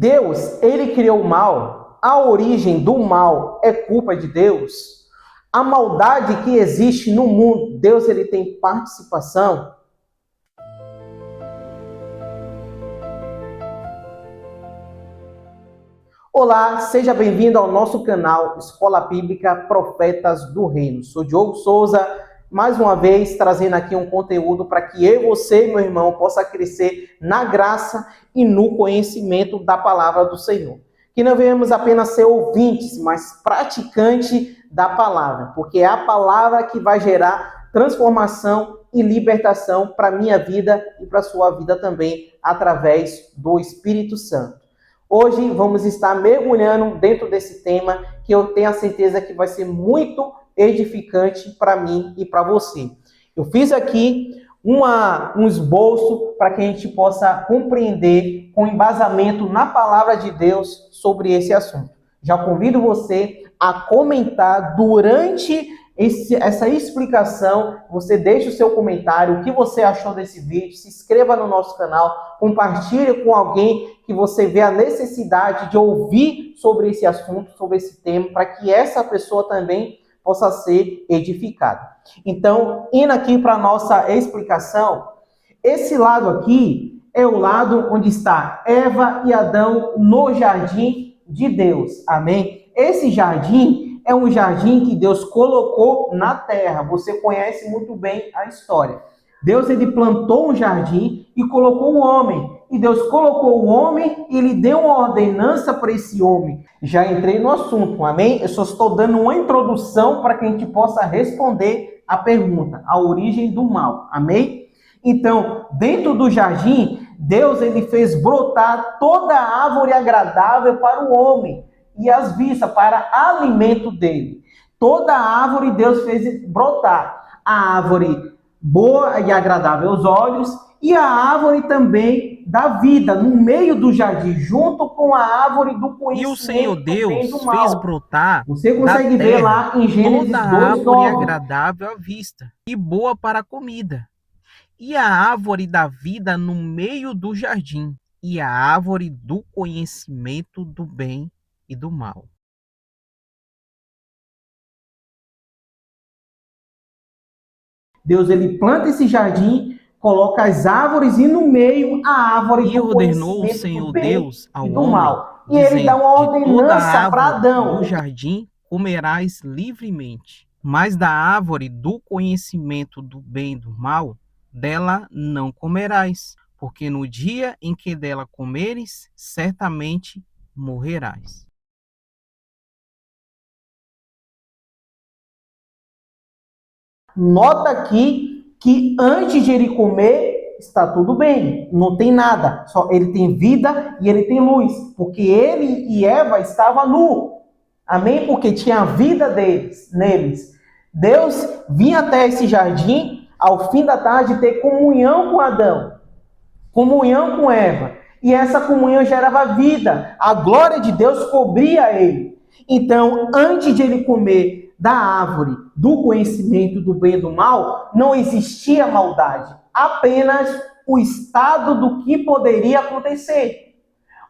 Deus, ele criou o mal? A origem do mal é culpa de Deus? A maldade que existe no mundo, Deus ele tem participação? Olá, seja bem-vindo ao nosso canal Escola Bíblica Profetas do Reino. Sou Diogo Souza, mais uma vez trazendo aqui um conteúdo para que eu, você, meu irmão, possa crescer na graça e no conhecimento da palavra do Senhor. Que não venhamos apenas ser ouvintes, mas praticantes da palavra, porque é a palavra que vai gerar transformação e libertação para a minha vida e para a sua vida também, através do Espírito Santo. Hoje vamos estar mergulhando dentro desse tema que eu tenho a certeza que vai ser muito edificante para mim e para você. Eu fiz aqui um esboço para que a gente possa compreender com embasamento na palavra de Deus sobre esse assunto. Já convido você a comentar durante essa explicação. Você deixa o seu comentário, o que você achou desse vídeo, se inscreva no nosso canal, compartilhe com alguém que você vê a necessidade de ouvir sobre esse assunto, sobre esse tema, para que essa pessoa também possa ser edificada. Então, indo aqui para a nossa explicação, esse lado aqui é o lado onde está Eva e Adão no jardim de Deus. Amém? Esse jardim é um jardim que Deus colocou na terra. Você conhece muito bem a história. Deus ele plantou um jardim e colocou o homem. E Deus colocou o homem e ele deu uma ordenança para esse homem. Já entrei no assunto, amém? Eu só estou dando uma introdução para que a gente possa responder a pergunta, a origem do mal, amém? Então, dentro do jardim, Deus ele fez brotar toda a árvore agradável para o homem e as vistas para alimento dele. Toda a árvore Deus fez brotar. A árvore boa e agradável aos olhos e a árvore também da vida no meio do jardim, junto com a árvore do conhecimento. E o Senhor Deus fez brotar você consegue ver lá em Gênesis 2:9. toda a árvore agradável à vista e boa para a comida, e a árvore da vida no meio do jardim, e a árvore do conhecimento do bem e do mal. Deus ele planta esse jardim, coloca as árvores e no meio a árvore E do ordenou o conhecimento Senhor do bem Deus ao e do homem, mal. E ele dizendo: dá uma de toda ordenança para árvore Adão. do jardim comerás livremente, mas da árvore do conhecimento do bem e do mal, dela não comerás, porque no dia em que dela comeres, certamente morrerás. Nota aqui que antes de ele comer, está tudo bem, não tem nada. Só ele tem vida e ele tem luz, porque ele e Eva estavam nu. Amém? Porque tinha a vida neles. Deus vinha até esse jardim ao fim da tarde ter comunhão com Adão, comunhão com Eva. E essa comunhão gerava vida. A glória de Deus cobria ele. Então, antes de ele comer da árvore do conhecimento do bem e do mal, não existia maldade. Apenas o estado do que poderia acontecer.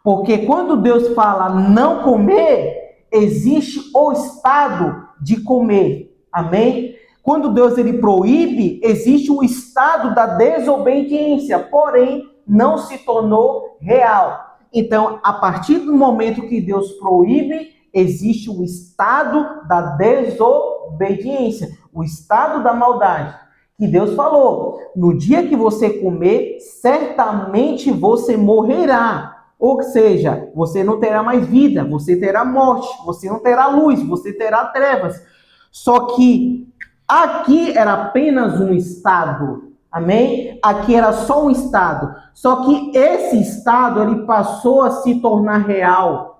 Porque quando Deus fala não comer, existe o estado de comer. Amém? Quando Deus ele proíbe, existe o estado da desobediência, porém não se tornou real. Então, a partir do momento que Deus proíbe, existe o estado da desobediência, o estado da maldade. Que Deus falou, no dia que você comer, certamente você morrerá. Ou seja, você não terá mais vida, você terá morte, você não terá luz, você terá trevas. Só que aqui era apenas um estado. Amém? Aqui era só um estado. Só que esse estado ele passou a se tornar real.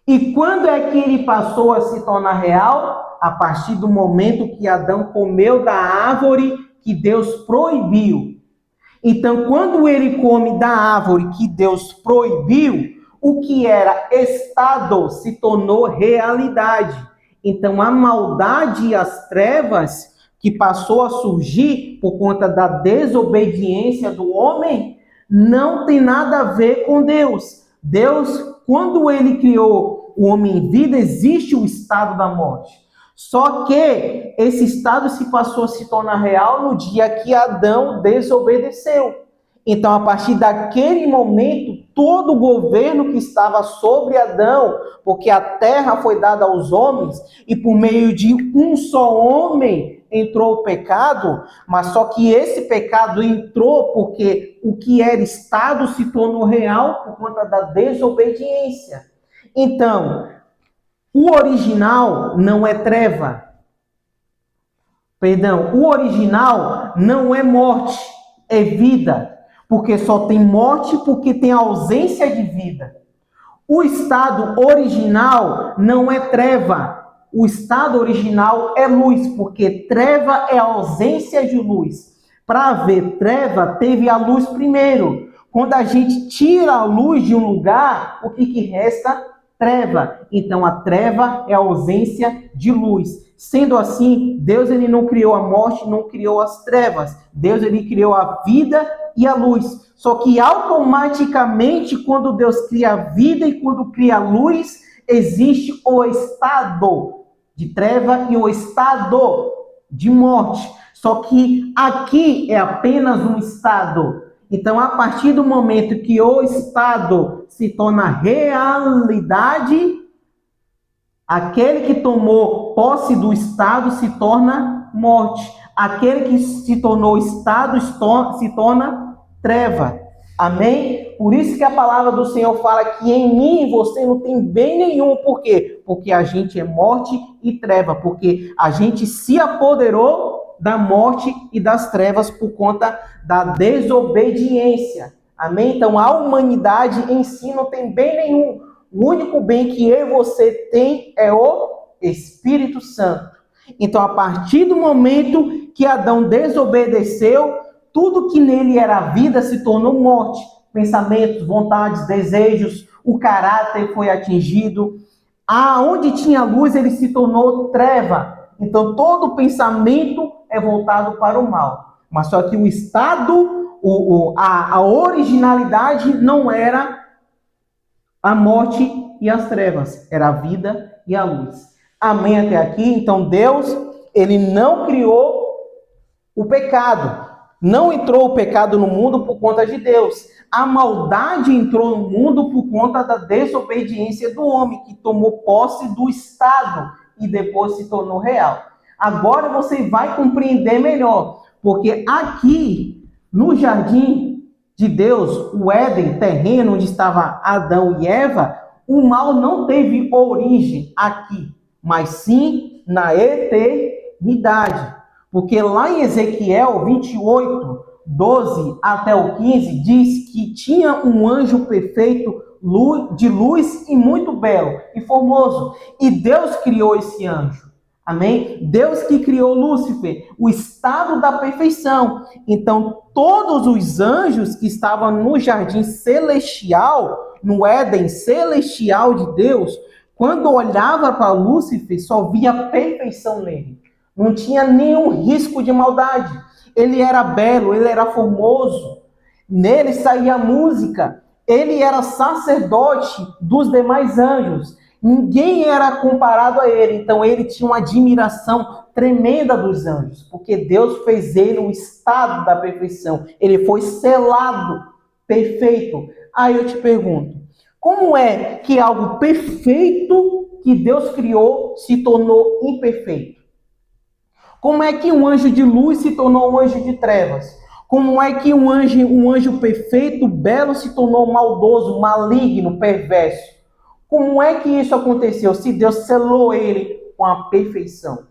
E quando é que ele passou a se tornar real? A partir do momento que Adão comeu da árvore que Deus proibiu. Então, quando ele come da árvore que Deus proibiu, o que era estado se tornou realidade. Então, a maldade e as trevas que passou a surgir por conta da desobediência do homem, não tem nada a ver com Deus. Deus, quando ele criou o homem em vida, existe o estado da morte. Só que esse estado se passou a se tornar real no dia que Adão desobedeceu. Então, a partir daquele momento, todo o governo que estava sobre Adão, porque a terra foi dada aos homens, e por meio de um só homem entrou o pecado, mas só que esse pecado entrou porque o que era estado se tornou real por conta da desobediência. Então, o original não é treva. Perdão, o original não é morte, é vida. Porque só tem morte porque tem ausência de vida. O estado original não é treva. O estado original é luz, porque treva é a ausência de luz. Para haver treva, teve a luz primeiro. Quando a gente tira a luz de um lugar, o que resta? Treva. Então a treva é a ausência de luz. Sendo assim, Deus ele não criou a morte, não criou as trevas. Deus ele criou a vida e a luz. Só que automaticamente, quando Deus cria a vida e quando cria a luz, existe o estado de treva e o estado de morte. Só que aqui é apenas um estado. Então, a partir do momento que o estado se torna realidade, aquele que tomou posse do estado se torna morte. Aquele que se tornou estado se torna treva. Amém? Por isso que a palavra do Senhor fala que em mim você não tem bem nenhum. Por quê? Porque a gente é morte e treva. Porque a gente se apoderou da morte e das trevas por conta da desobediência. Amém? Então a humanidade em si não tem bem nenhum. O único bem que eu e você tem é o Espírito Santo. Então, a partir do momento que Adão desobedeceu, tudo que nele era vida se tornou morte. Pensamentos, vontades, desejos, o caráter foi atingido. Aonde tinha luz, ele se tornou treva. Então, todo pensamento é voltado para o mal. Mas só que o estado, a originalidade não era a morte e as trevas, era a vida e a luz. Amém até aqui? Então Deus, ele não criou o pecado. Não entrou o pecado no mundo por conta de Deus. A maldade entrou no mundo por conta da desobediência do homem, que tomou posse do estado e depois se tornou real. Agora você vai compreender melhor, porque aqui no jardim de Deus, o Éden, terreno onde estava Adão e Eva, o mal não teve origem aqui, mas sim na eternidade. Porque lá em Ezequiel 28, 12 até o 15, diz que tinha um anjo perfeito de luz e muito belo e formoso. E Deus criou esse anjo. Amém? Deus que criou Lúcifer, o estado da perfeição. Então, todos os anjos que estavam no jardim celestial, no Éden celestial de Deus, quando olhava para Lúcifer, só via perfeição nele. Não tinha nenhum risco de maldade. Ele era belo, ele era formoso. Nele saía música. Ele era sacerdote dos demais anjos. Ninguém era comparado a ele, então ele tinha uma admiração tremenda dos anjos, porque Deus fez ele o estado da perfeição, ele foi selado, perfeito. Aí eu te pergunto, como é que algo perfeito que Deus criou se tornou imperfeito? Como é que um anjo de luz se tornou um anjo de trevas? Como é que um anjo perfeito, belo, se tornou maldoso, maligno, perverso? Como é que isso aconteceu? Se Deus selou ele com a perfeição.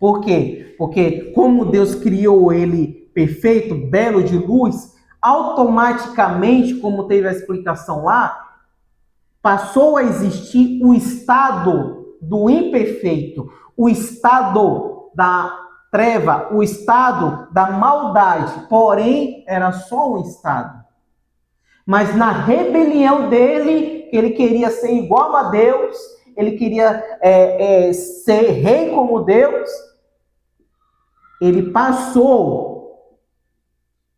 Por quê? Porque como Deus criou ele perfeito, belo de luz, automaticamente, como teve a explicação lá, passou a existir o estado do imperfeito, o estado da treva, o estado da maldade. Porém, era só um estado. Mas na rebelião dele, ele queria ser igual a Deus, ele queria ser rei como Deus, ele passou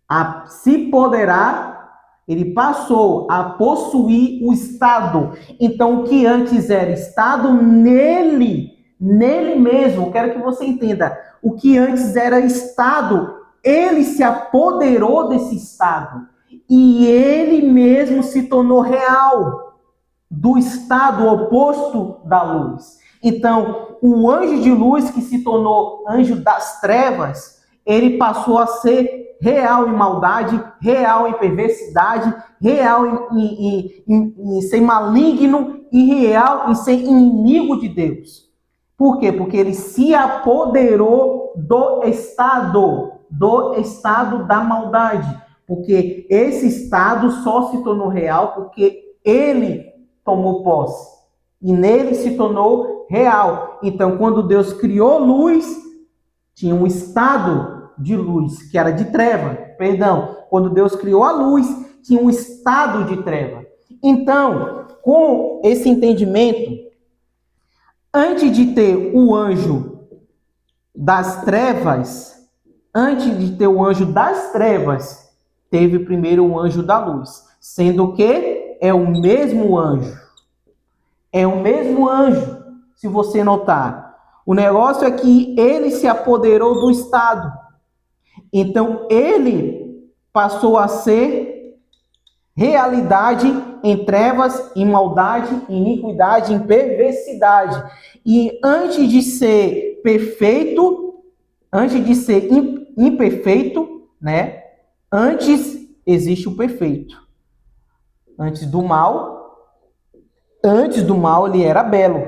a se apoderar Ele passou a possuir o estado. Então, o que antes era estado nele mesmo, quero que você entenda, o que antes era estado, ele se apoderou desse estado. E ele mesmo se tornou real do estado oposto da luz. Então, o anjo de luz que se tornou anjo das trevas, ele passou a ser real em maldade, real em perversidade, real em ser maligno e real em ser inimigo de Deus. Por quê? Porque ele se apoderou do estado da maldade. Porque esse estado só se tornou real porque ele tomou posse. E nele se tornou real. Então, quando Deus criou luz, tinha um estado de luz, que era de treva. Perdão, quando Deus criou a luz, tinha um estado de treva. Então, com esse entendimento, antes de ter o anjo das trevas, teve primeiro o anjo da luz, sendo que é o mesmo anjo. É o mesmo anjo, se você notar. O negócio é que ele se apoderou do estado. Então, ele passou a ser realidade em trevas, em maldade, em iniquidade, em perversidade. E antes de ser perfeito, antes de ser imperfeito, né? Antes existe o perfeito. Antes do mal ele era belo.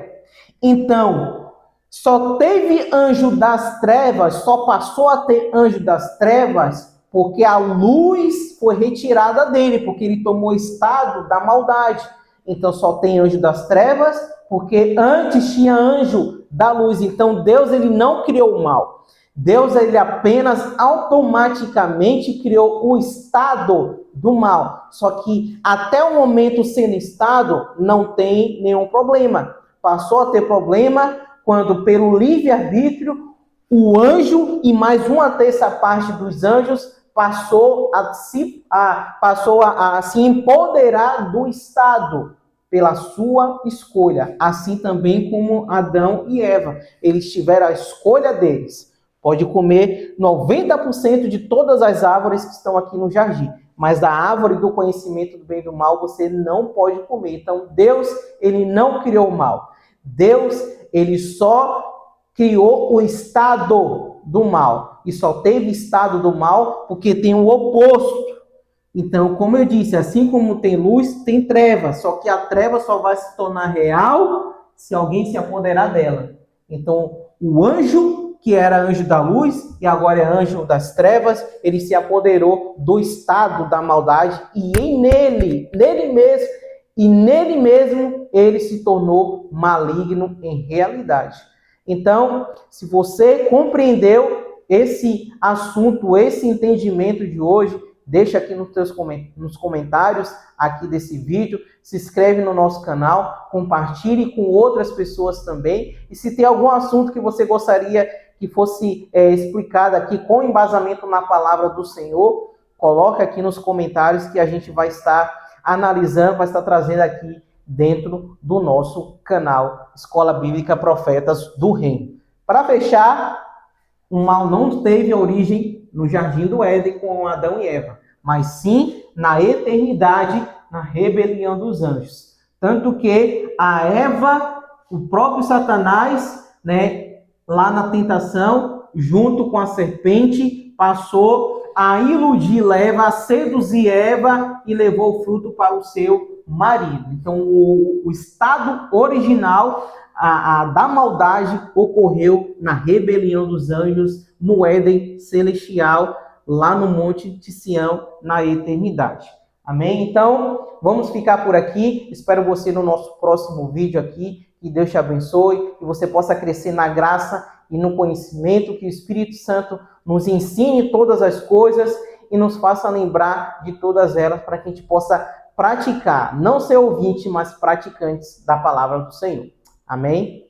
Então, só teve anjo das trevas, só passou a ter anjo das trevas porque a luz foi retirada dele, porque ele tomou estado da maldade. Então só tem anjo das trevas porque antes tinha anjo da luz. Então Deus ele não criou o mal. Deus ele apenas automaticamente criou o estado do mal. Só que até o momento sendo estado não tem nenhum problema. Passou a ter problema quando pelo livre-arbítrio o anjo e mais uma terça parte dos anjos passou a se empoderar do estado pela sua escolha. Assim também como Adão e Eva. Eles tiveram a escolha deles. Pode comer 90% de todas as árvores que estão aqui no jardim, mas da árvore do conhecimento do bem e do mal você não pode comer. Então Deus, ele não criou o mal. Deus, ele só criou o estado do mal. E só teve estado do mal porque tem o oposto. Então, como eu disse, assim como tem luz, tem treva. Só que a treva só vai se tornar real se alguém se apoderar dela. Então, o anjo que era anjo da luz e agora é anjo das trevas, ele se apoderou do estado da maldade e nele mesmo, ele se tornou maligno em realidade. Então, se você compreendeu esse assunto, esse entendimento de hoje, deixa aqui nos comentários aqui desse vídeo, se inscreve no nosso canal, compartilhe com outras pessoas também. E se tem algum assunto que você gostaria que fosse explicado aqui com embasamento na palavra do Senhor, coloca aqui nos comentários que a gente vai estar analisando, vai estar trazendo aqui dentro do nosso canal Escola Bíblica Profetas do Reino. Para fechar, o mal não teve origem no Jardim do Éden com Adão e Eva, mas sim na eternidade, na rebelião dos anjos. Tanto que a Eva, o próprio Satanás, né, lá na tentação, junto com a serpente, passou a iludir Eva, a seduzir Eva e levou o fruto para o seu marido. Então, o estado original da maldade ocorreu na rebelião dos anjos no Éden celestial, lá no Monte de Sião, na eternidade. Amém? Então, vamos ficar por aqui. Espero você no nosso próximo vídeo aqui. Que Deus te abençoe, que você possa crescer na graça e no conhecimento, que o Espírito Santo nos ensine todas as coisas e nos faça lembrar de todas elas para que a gente possa praticar, não ser ouvinte, mas praticantes da palavra do Senhor. Amém?